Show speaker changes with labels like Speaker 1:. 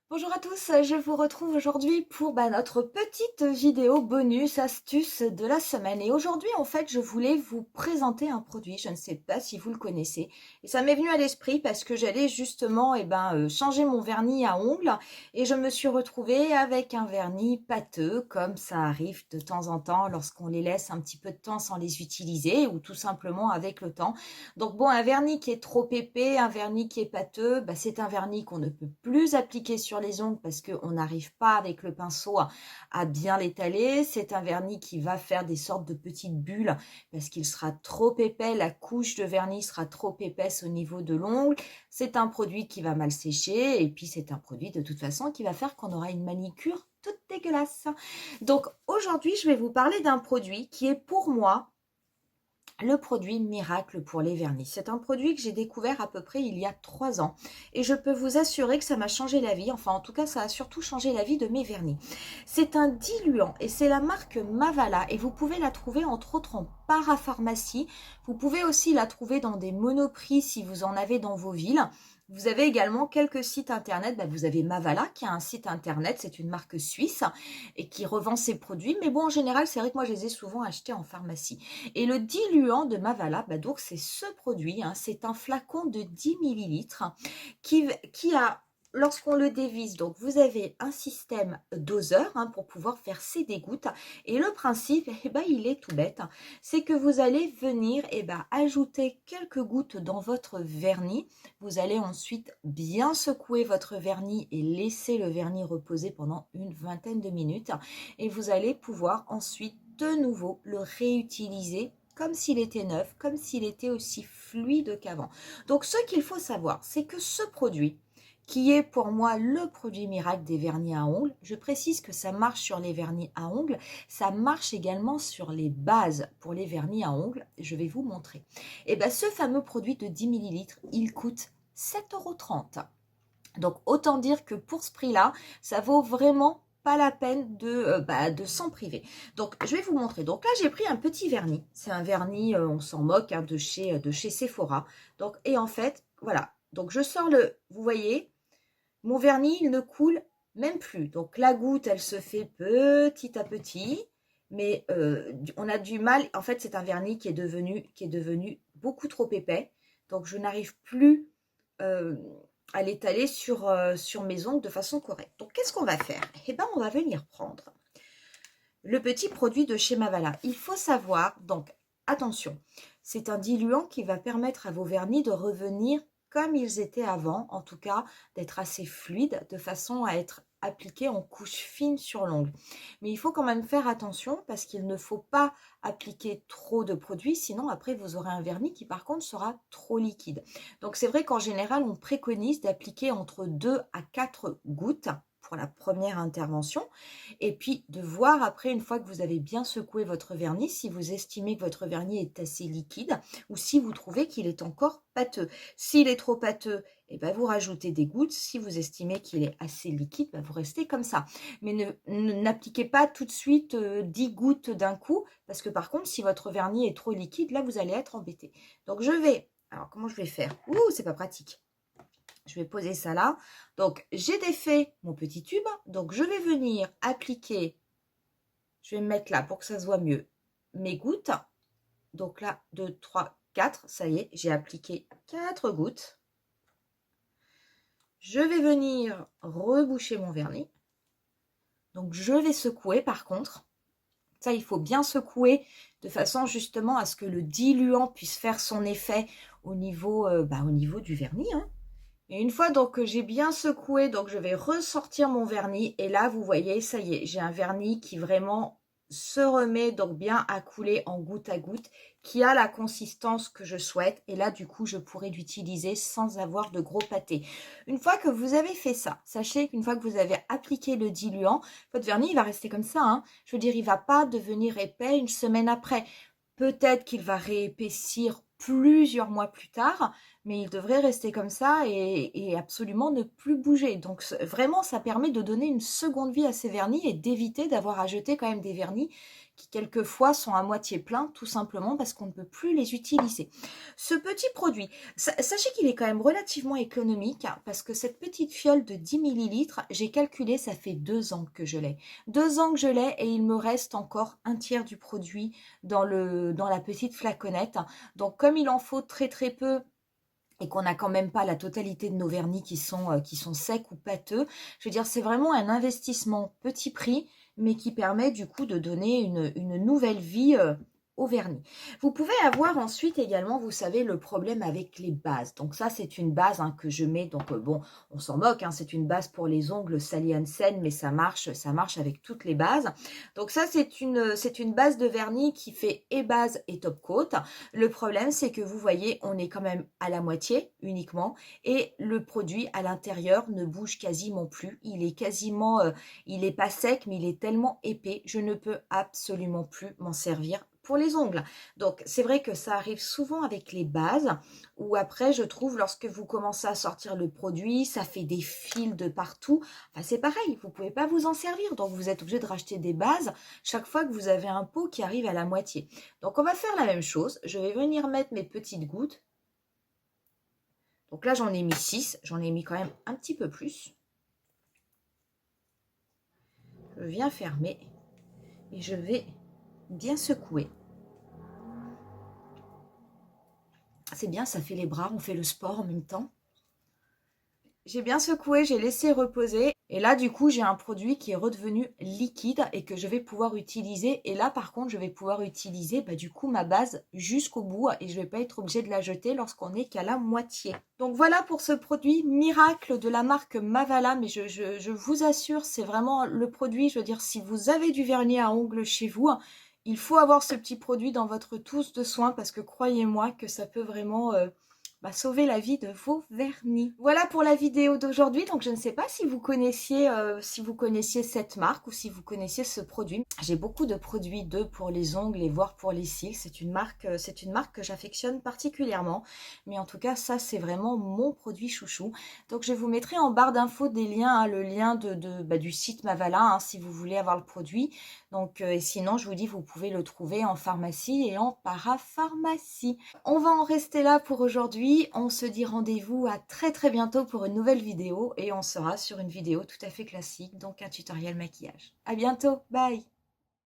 Speaker 1: Bonjour à tous, je vous retrouve aujourd'hui pour notre petite vidéo bonus astuce de la semaine. Et aujourd'hui, en fait, je voulais vous présenter un produit, je ne sais pas si vous le connaissez. Et ça m'est venu à l'esprit parce que j'allais justement changer mon vernis à ongles. Et je me suis retrouvée avec un vernis pâteux, comme ça arrive de temps en temps lorsqu'on les laisse un petit peu de temps sans les utiliser ou tout simplement avec le temps. Donc bon, un vernis qui est trop épais, un vernis qui est pâteux, c'est un vernis qu'on ne peut plus appliquer sur les ongles parce qu'on n'arrive pas avec le pinceau à bien l'étaler. C'est un vernis qui va faire des sortes de petites bulles parce qu'il sera trop épais, la couche de vernis sera trop épaisse au niveau de l'ongle. C'est un produit qui va mal sécher et puis c'est un produit de toute façon qui va faire qu'on aura une manicure toute dégueulasse. Donc aujourd'hui, je vais vous parler d'un produit qui est pour moi le produit miracle pour les vernis. C'est un produit que j'ai découvert à peu près il y a 3 ans et je peux vous assurer que ça m'a changé la vie. Enfin, en tout cas, ça a surtout changé la vie de mes vernis. C'est un diluant et c'est la marque Mavala et vous pouvez la trouver entre autres en parapharmacie. Vous pouvez aussi la trouver dans des monoprix si vous en avez dans vos villes. Vous avez également quelques sites internet. Vous avez Mavala qui a un site internet, c'est une marque suisse et qui revend ses produits. Mais bon, en général, c'est vrai que moi, je les ai souvent achetés en pharmacie. Et le diluant de Mavala, donc c'est ce produit, hein, c'est un flacon de 10 millilitres qui a, lorsqu'on le dévisse, donc vous avez un système doseur pour pouvoir faire ses dégouttes. Et le principe, il est tout bête, c'est que vous allez venir ajouter quelques gouttes dans votre vernis. Vous allez ensuite bien secouer votre vernis et laisser le vernis reposer pendant une vingtaine de minutes. Et vous allez pouvoir ensuite de nouveau le réutiliser comme s'il était neuf, comme s'il était aussi fluide qu'avant. Donc ce qu'il faut savoir, c'est que ce produit, qui est pour moi le produit miracle des vernis à ongles, je précise que ça marche sur les vernis à ongles, ça marche également sur les bases pour les vernis à ongles, je vais vous montrer. Et ce fameux produit de 10 millilitres, il coûte 7,30 €. Donc autant dire que pour ce prix-là, ça vaut vraiment pas la peine de s'en priver. Donc je vais vous montrer. Donc là j'ai pris un petit vernis. C'est un vernis, on s'en moque, de chez Sephora. Donc, et en fait, voilà. Donc je sors vous voyez, mon vernis il ne coule même plus. Donc la goutte elle se fait petit à petit. Mais on a du mal. En fait, c'est un vernis qui est devenu beaucoup trop épais. Donc je n'arrive plus euh, à l'étaler sur mes ongles de façon correcte. Donc, qu'est-ce qu'on va faire? On va venir prendre le petit produit de chez Mavala. Il faut savoir, donc, attention, c'est un diluant qui va permettre à vos vernis de revenir comme ils étaient avant, en tout cas d'être assez fluides, de façon à être appliqués en couche fine sur l'ongle. Mais il faut quand même faire attention parce qu'il ne faut pas appliquer trop de produits, sinon après vous aurez un vernis qui par contre sera trop liquide. Donc c'est vrai qu'en général on préconise d'appliquer entre 2 à 4 gouttes pour la première intervention et puis de voir après, une fois que vous avez bien secoué votre vernis, si vous estimez que votre vernis est assez liquide ou si vous trouvez qu'il est encore pâteux. S'il est trop pâteux, vous rajoutez des gouttes. Si vous estimez qu'il est assez liquide, vous restez comme ça. Mais n'appliquez pas tout de suite 10 gouttes d'un coup, parce que par contre, si votre vernis est trop liquide, là, vous allez être embêté. Donc, alors, comment je vais faire? Ouh, c'est pas pratique. Je vais poser ça là. Donc, j'ai défait mon petit tube. Donc, je vais venir appliquer, je vais me mettre là pour que ça se voit mieux, mes gouttes. Donc là, 2, 3, 4, ça y est, j'ai appliqué 4 gouttes. Je vais venir reboucher mon vernis. Donc, je vais secouer par contre. Ça, il faut bien secouer de façon justement à ce que le diluant puisse faire son effet au niveau du vernis. Et une fois donc que j'ai bien secoué, donc je vais ressortir mon vernis. Et là, vous voyez, ça y est, j'ai un vernis qui vraiment se remet donc bien à couler en goutte à goutte, qui a la consistance que je souhaite. Et là, du coup, je pourrais l'utiliser sans avoir de gros pâtés. Une fois que vous avez fait ça, sachez qu'une fois que vous avez appliqué le diluant, votre vernis, il va rester comme ça. Je veux dire, il ne va pas devenir épais une semaine après. Peut-être qu'il va réépaissir plusieurs mois plus tard, mais il devrait rester comme ça et absolument ne plus bouger. Donc vraiment, ça permet de donner une seconde vie à ces vernis et d'éviter d'avoir à jeter quand même des vernis qui quelquefois sont à moitié pleins, tout simplement parce qu'on ne peut plus les utiliser. Ce petit produit, sachez qu'il est quand même relativement économique, hein, parce que cette petite fiole de 10 millilitres, j'ai calculé, ça fait 2 ans que je l'ai. 2 ans que je l'ai et il me reste encore un tiers du produit dans la petite flaconnette. Donc comme il en faut très très peu, et qu'on n'a quand même pas la totalité de nos vernis qui sont secs ou pâteux. Je veux dire, c'est vraiment un investissement petit prix, mais qui permet du coup de donner une nouvelle vie au vernis. Vous pouvez avoir ensuite également, vous savez, le problème avec les bases. Donc ça, c'est une base, hein, que je mets. Donc bon, on s'en moque, hein, c'est une base pour les ongles Sally Hansen, mais ça marche avec toutes les bases. Donc ça, c'est une base de vernis qui fait et base et top coat. Le problème, c'est que vous voyez, on est quand même à la moitié uniquement et le produit à l'intérieur ne bouge quasiment plus. Il est quasiment, il est pas sec, mais il est tellement épais, je ne peux absolument plus m'en servir pour les ongles. Donc, c'est vrai que ça arrive souvent avec les bases ou après, je trouve, lorsque vous commencez à sortir le produit, ça fait des fils de partout. Enfin, c'est pareil, vous pouvez pas vous en servir. Donc, vous êtes obligé de racheter des bases chaque fois que vous avez un pot qui arrive à la moitié. Donc, on va faire la même chose. Je vais venir mettre mes petites gouttes. Donc là, j'en ai mis 6. J'en ai mis quand même un petit peu plus. Je viens fermer et je vais bien secouer. C'est bien, ça fait les bras, on fait le sport en même temps. J'ai bien secoué, j'ai laissé reposer. Et là, du coup, j'ai un produit qui est redevenu liquide et que je vais pouvoir utiliser. Et là, par contre, je vais pouvoir utiliser du coup ma base jusqu'au bout et je ne vais pas être obligée de la jeter lorsqu'on n'est qu'à la moitié. Donc voilà pour ce produit miracle de la marque Mavala. Mais je vous assure, c'est vraiment le produit. Je veux dire, si vous avez du vernis à ongles chez vous, il faut avoir ce petit produit dans votre trousse de soins parce que croyez-moi que ça peut vraiment sauver la vie de vos vernis. Voilà pour la vidéo d'aujourd'hui. Donc je ne sais pas si vous connaissiez cette marque ou si vous connaissiez ce produit. J'ai beaucoup de produits d'eux pour les ongles et voire pour les cils. C'est une marque que j'affectionne particulièrement. Mais en tout cas, ça c'est vraiment mon produit chouchou. Donc je vous mettrai en barre d'infos des liens, hein, le lien du site Mavala, hein, si vous voulez avoir le produit. Donc et sinon, je vous dis, vous pouvez le trouver en pharmacie et en parapharmacie. On va en rester là pour aujourd'hui. On se dit rendez-vous à très très bientôt pour une nouvelle vidéo et on sera sur une vidéo tout à fait classique, donc un tutoriel maquillage. À bientôt, bye!